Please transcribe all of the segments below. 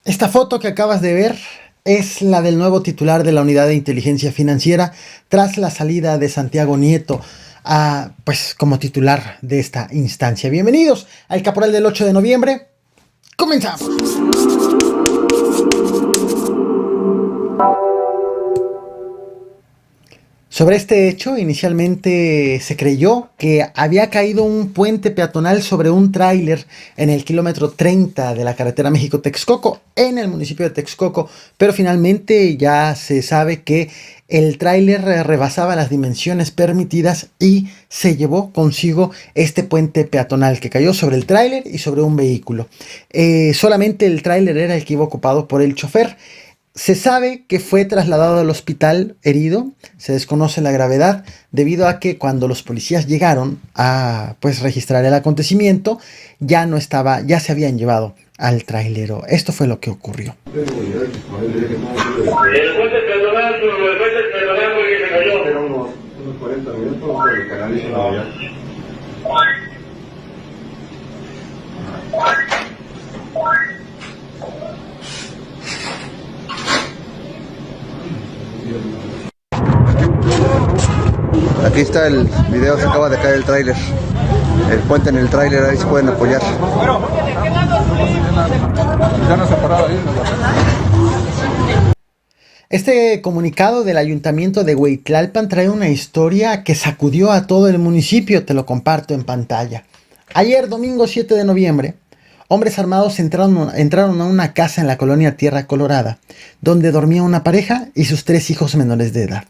Esta foto que acabas de ver es la del nuevo titular de la Unidad de Inteligencia Financiera tras la salida de Santiago Nieto pues como titular de esta instancia. Bienvenidos al Caporal del 8 de noviembre. Comenzamos. Sobre este hecho, inicialmente se creyó que había caído un puente peatonal sobre un tráiler en el kilómetro 30 de la carretera México-Texcoco, en el municipio de Texcoco, pero finalmente ya se sabe que el tráiler rebasaba las dimensiones permitidas y se llevó consigo este puente peatonal que cayó sobre el tráiler y sobre un vehículo. Solamente el tráiler era el que iba ocupado por el chofer. Se sabe que fue trasladado al hospital herido, se desconoce la gravedad, debido a que cuando los policías llegaron a pues registrar el acontecimiento, ya no estaba, ya se habían llevado al trailero. Esto fue lo que ocurrió. El puente peatonal, porque se cayó. Era unos 40 minutos, el canal hizo la olla. Aquí está el video, se acaba de caer el tráiler. El puente en el tráiler, ahí se pueden apoyar. Este comunicado del Ayuntamiento de Hueytlalpan trae una historia que sacudió a todo el municipio, te lo comparto en pantalla. Ayer, domingo 7 de noviembre, hombres armados entraron a una casa en la colonia Tierra Colorada, donde dormía una pareja y sus 3 hijos menores de edad.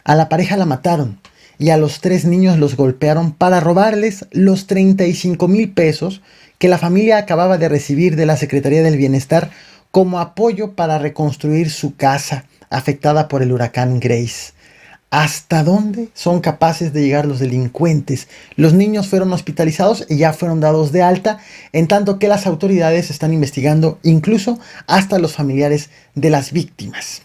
A la pareja la mataron y a los 3 niños los golpearon para robarles los 35,000 pesos que la familia acababa de recibir de la Secretaría del Bienestar como apoyo para reconstruir su casa afectada por el huracán Grace. ¿Hasta dónde son capaces de llegar los delincuentes? Los niños fueron hospitalizados y ya fueron dados de alta, en tanto que las autoridades están investigando incluso hasta los familiares de las víctimas.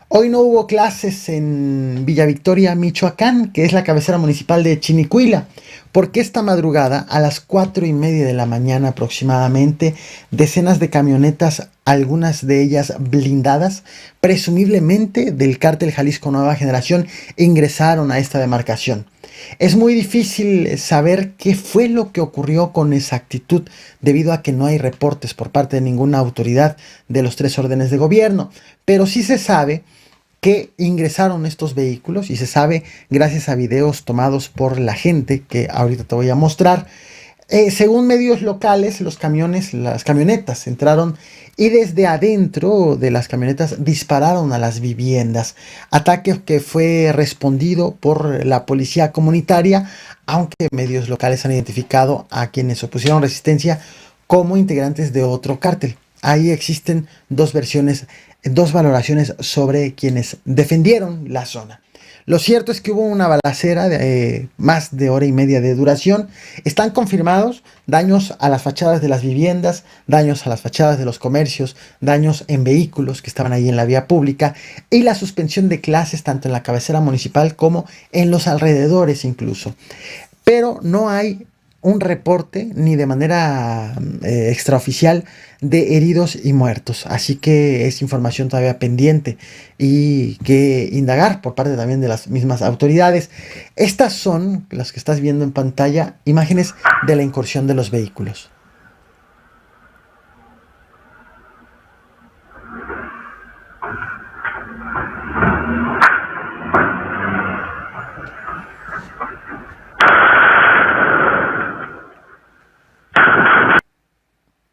Hoy no hubo clases en Villa Victoria, Michoacán, que es la cabecera municipal de Chinicuila, porque esta madrugada, a las 4:30 de la mañana aproximadamente, decenas de camionetas, algunas de ellas blindadas, presumiblemente del cártel Jalisco Nueva Generación, ingresaron a esta demarcación. Es muy difícil saber qué fue lo que ocurrió con exactitud, debido a que no hay reportes por parte de ninguna autoridad de los 3 órdenes de gobierno, pero sí se sabe que ingresaron estos vehículos y se sabe gracias a videos tomados por la gente que ahorita te voy a mostrar. Según medios locales, las camionetas entraron y desde adentro de las camionetas dispararon a las viviendas. Ataque que fue respondido por la policía comunitaria, aunque medios locales han identificado a quienes opusieron resistencia como integrantes de otro cártel. Ahí existen 2 versiones, 2 valoraciones sobre quienes defendieron la zona. Lo cierto es que hubo una balacera de más de 1:30 de duración. Están confirmados daños a las fachadas de las viviendas, daños a las fachadas de los comercios, daños en vehículos que estaban ahí en la vía pública y la suspensión de clases tanto en la cabecera municipal como en los alrededores incluso. Pero no hay un reporte ni de manera extraoficial de heridos y muertos, así que es información todavía pendiente y que indagar por parte también de las mismas autoridades. Estas son las que estás viendo en pantalla, imágenes de la incursión de los vehículos.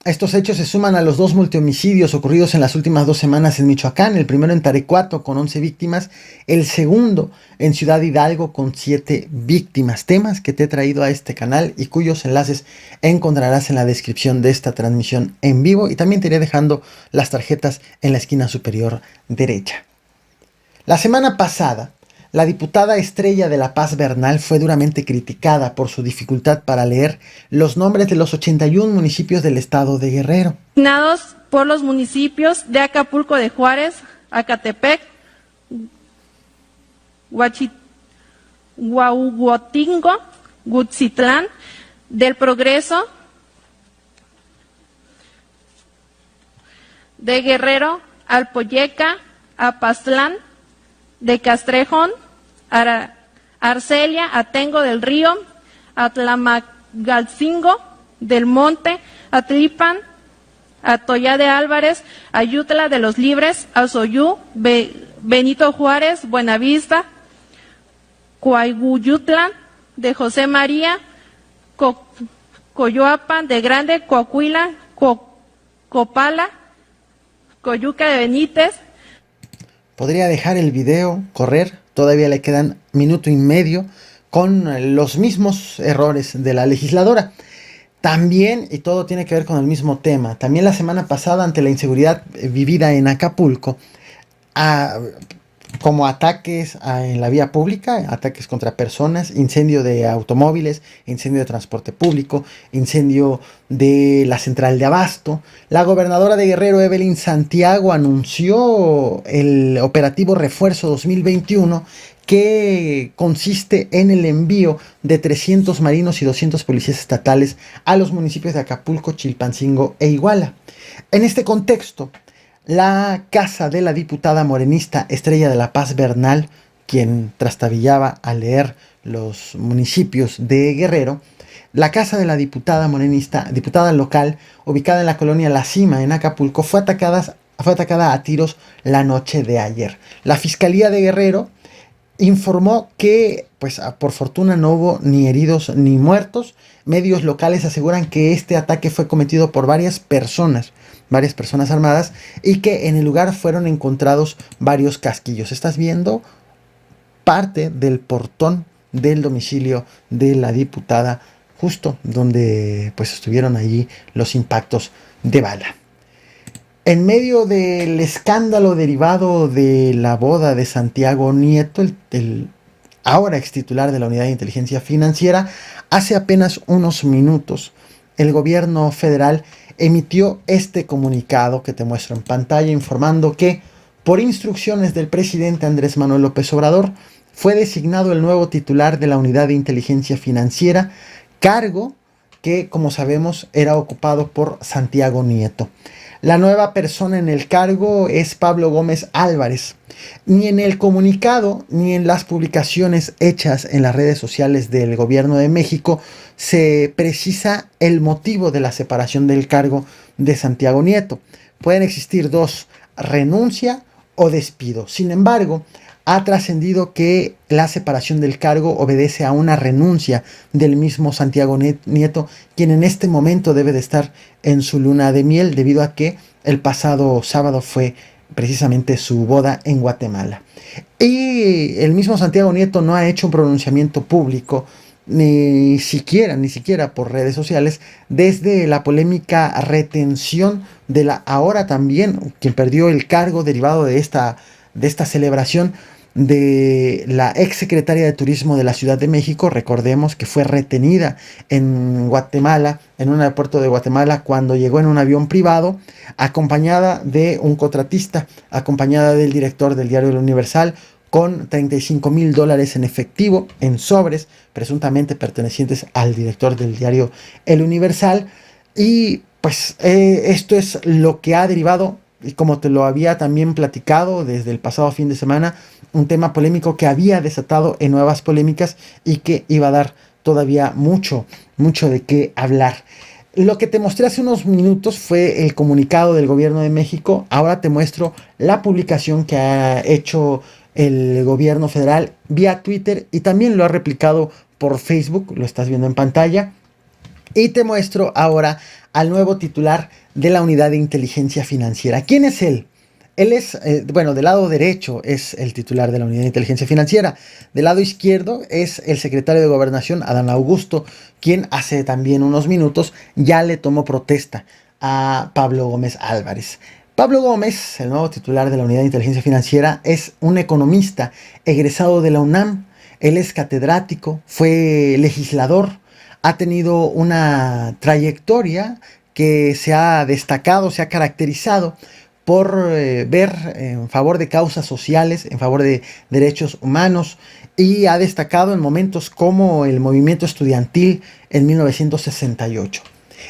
Estos hechos se suman a los 2 multihomicidios ocurridos en las últimas 2 semanas en Michoacán, el primero en Tarecuato con 11 víctimas, el segundo en Ciudad Hidalgo con 7 víctimas. Temas que te he traído a este canal y cuyos enlaces encontrarás en la descripción de esta transmisión en vivo, y también te iré dejando las tarjetas en la esquina superior derecha. La semana pasada, la diputada Estrella de la Paz Bernal fue duramente criticada por su dificultad para leer los nombres de los 81 municipios del estado de Guerrero. Designados por los municipios de Acapulco de Juárez, Acatepec, Huahuotingo, Gutsitlán, del Progreso, de Guerrero, Alpoyeca, Apastlán, de Castrejón, Arcelia, Atengo del Río, Atlamagalcingo del Monte, Atlipan, Atoyá de Álvarez, Ayutla de los Libres, Azoyú, Benito Juárez, Buenavista, Coahuiyutla de José María, Coyoapan de Grande, Coahuila, Copala, Coyuca de Benítez. Podría dejar el video correr, todavía le quedan minuto y medio con los mismos errores de la legisladora. También, y todo tiene que ver con el mismo tema, también la semana pasada ante la inseguridad vivida en Acapulco, como ataques en la vía pública, ataques contra personas, incendio de automóviles, incendio de transporte público, incendio de la central de abasto. La gobernadora de Guerrero, Evelyn Santiago, anunció el operativo Refuerzo 2021, que consiste en el envío de 300 marinos y 200 policías estatales a los municipios de Acapulco, Chilpancingo e Iguala. En este contexto, la casa de la diputada morenista Estrella de la Paz Bernal, quien trastabillaba al leer los municipios de Guerrero, la casa de la diputada morenista, diputada local, ubicada en la colonia La Cima, en Acapulco, fue atacada a tiros la noche de ayer. La Fiscalía de Guerrero informó que, pues por fortuna, no hubo ni heridos ni muertos. Medios locales aseguran que este ataque fue cometido por varias personas armadas, y que en el lugar fueron encontrados varios casquillos. Estás viendo parte del portón del domicilio de la diputada, justo donde pues estuvieron allí los impactos de bala. En medio del escándalo derivado de la boda de Santiago Nieto, el ahora ex titular de la Unidad de Inteligencia Financiera, hace apenas unos minutos el gobierno federal emitió este comunicado que te muestro en pantalla, informando que, por instrucciones del presidente Andrés Manuel López Obrador, fue designado el nuevo titular de la Unidad de Inteligencia Financiera, cargo que, como sabemos, era ocupado por Santiago Nieto. La nueva persona en el cargo es Pablo Gómez Álvarez. Ni en el comunicado ni en las publicaciones hechas en las redes sociales del Gobierno de México se precisa el motivo de la separación del cargo de Santiago Nieto. Pueden existir dos: renuncia o despido. Sin embargo, ha trascendido que la separación del cargo obedece a una renuncia del mismo Santiago Nieto, quien en este momento debe de estar en su luna de miel, debido a que el pasado sábado fue precisamente su boda en Guatemala. Y el mismo Santiago Nieto no ha hecho un pronunciamiento público, ni siquiera por redes sociales, desde la polémica retención de la ahora también quien perdió el cargo derivado de esta celebración, de la ex secretaria de Turismo de la Ciudad de México. Recordemos que fue retenida en Guatemala, en un aeropuerto de Guatemala, cuando llegó en un avión privado, acompañada de un contratista, acompañada del director del diario El Universal, con $35,000 en efectivo, en sobres, presuntamente pertenecientes al director del diario El Universal. Y pues esto es lo que ha derivado, y como te lo había también platicado desde el pasado fin de semana, un tema polémico que había desatado en nuevas polémicas y que iba a dar todavía mucho de qué hablar. Lo que te mostré hace unos minutos fue el comunicado del Gobierno de México. Ahora te muestro la publicación que ha hecho el Gobierno federal vía Twitter, y también lo ha replicado por Facebook, lo estás viendo en pantalla. Y te muestro ahora al nuevo titular de la Unidad de Inteligencia Financiera. ¿Quién es él? Él es, del lado derecho es el titular de la Unidad de Inteligencia Financiera. Del lado izquierdo es el secretario de Gobernación, Adán Augusto, quien hace también unos minutos ya le tomó protesta a Pablo Gómez Álvarez. Pablo Gómez, el nuevo titular de la Unidad de Inteligencia Financiera, es un economista egresado de la UNAM. Él es catedrático, fue legislador, ha tenido una trayectoria que se ha destacado, se ha caracterizado por ver en favor de causas sociales, en favor de derechos humanos, y ha destacado en momentos como el movimiento estudiantil en 1968.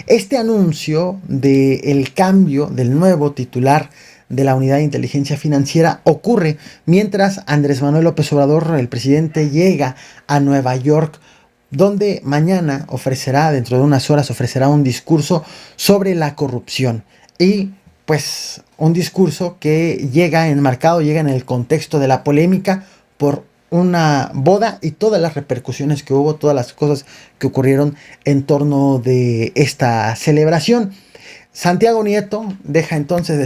Este anuncio del cambio del nuevo titular de la Unidad de Inteligencia Financiera ocurre mientras Andrés Manuel López Obrador, el presidente, llega a Nueva York, donde mañana dentro de unas horas, ofrecerá un discurso sobre la corrupción. Y pues un discurso que llega en el contexto de la polémica por una boda y todas las repercusiones que hubo, todas las cosas que ocurrieron en torno de esta celebración. Santiago Nieto deja entonces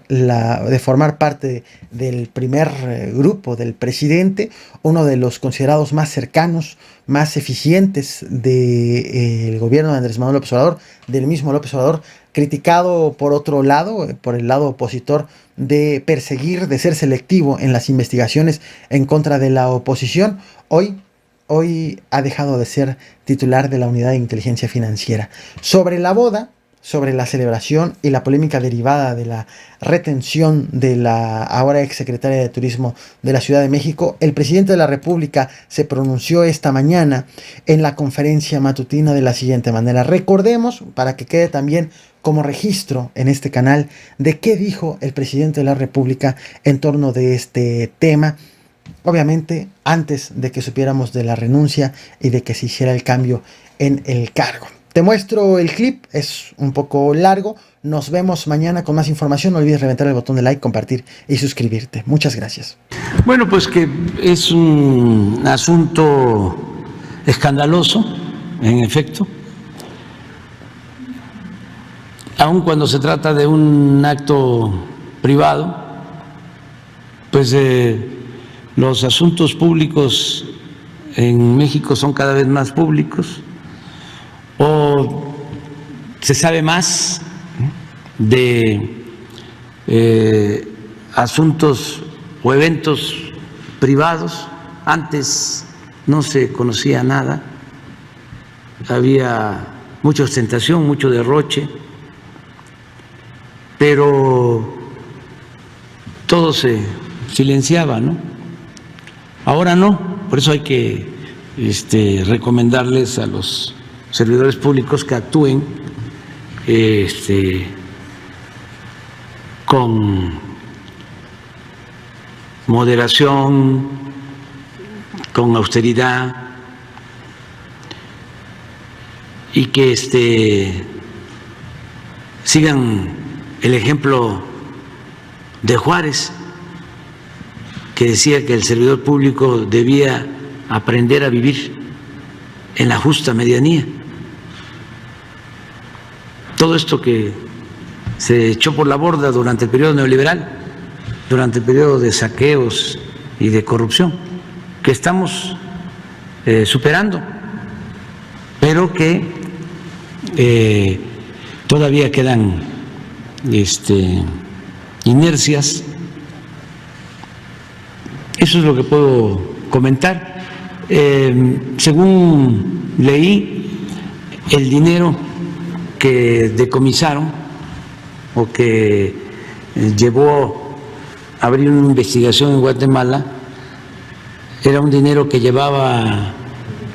de formar parte del primer grupo del presidente, uno de los considerados más cercanos, más eficientes del gobierno de Andrés Manuel López Obrador, del mismo López Obrador, criticado por otro lado, por el lado opositor, de perseguir, de ser selectivo en las investigaciones en contra de la oposición. Hoy ha dejado de ser titular de la Unidad de Inteligencia Financiera. Sobre la boda, sobre la celebración y la polémica derivada de la retención de la ahora exsecretaria de Turismo de la Ciudad de México, el presidente de la República se pronunció esta mañana en la conferencia matutina de la siguiente manera. Recordemos, para que quede también como registro en este canal, de qué dijo el presidente de la República en torno de este tema, obviamente antes de que supiéramos de la renuncia y de que se hiciera el cambio en el cargo. Te muestro el clip, es un poco largo. Nos vemos mañana con más información. No olvides reventar el botón de like, compartir y suscribirte. Muchas gracias. Bueno, pues que es un asunto escandaloso, en efecto. Aun cuando se trata de un acto privado, pues los asuntos públicos en México son cada vez más públicos, o se sabe más de asuntos o eventos privados. Antes no se conocía nada, había mucha ostentación, mucho derroche, pero todo se silenciaba, ¿no? Ahora no, por eso hay que recomendarles a los servidores públicos que actúen con moderación, con austeridad, y que sigan el ejemplo de Juárez, que decía que el servidor público debía aprender a vivir en la justa medianía. Todo esto que se echó por la borda durante el periodo neoliberal, durante el periodo de saqueos y de corrupción, que estamos superando, pero que todavía quedan inercias. Eso es lo que puedo comentar. Según leí, el dinero que decomisaron o que llevó a abrir una investigación en Guatemala era un dinero que llevaba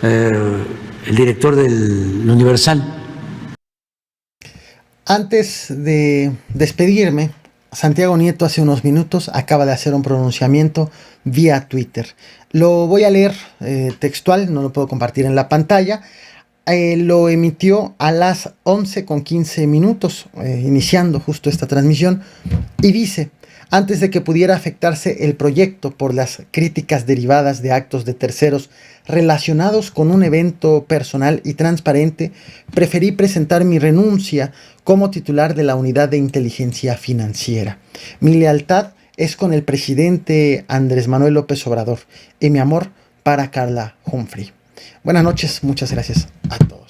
el director del Universal. Antes de despedirme, Santiago Nieto hace unos minutos acaba de hacer un pronunciamiento vía Twitter. Lo voy a leer textual, no lo puedo compartir en la pantalla. Lo emitió a las 11:15, iniciando justo esta transmisión, y dice: antes de que pudiera afectarse el proyecto por las críticas derivadas de actos de terceros relacionados con un evento personal y transparente, preferí presentar mi renuncia como titular de la Unidad de Inteligencia Financiera. Mi lealtad es con el presidente Andrés Manuel López Obrador y mi amor para Carla Humphrey. Buenas noches, muchas gracias a todos.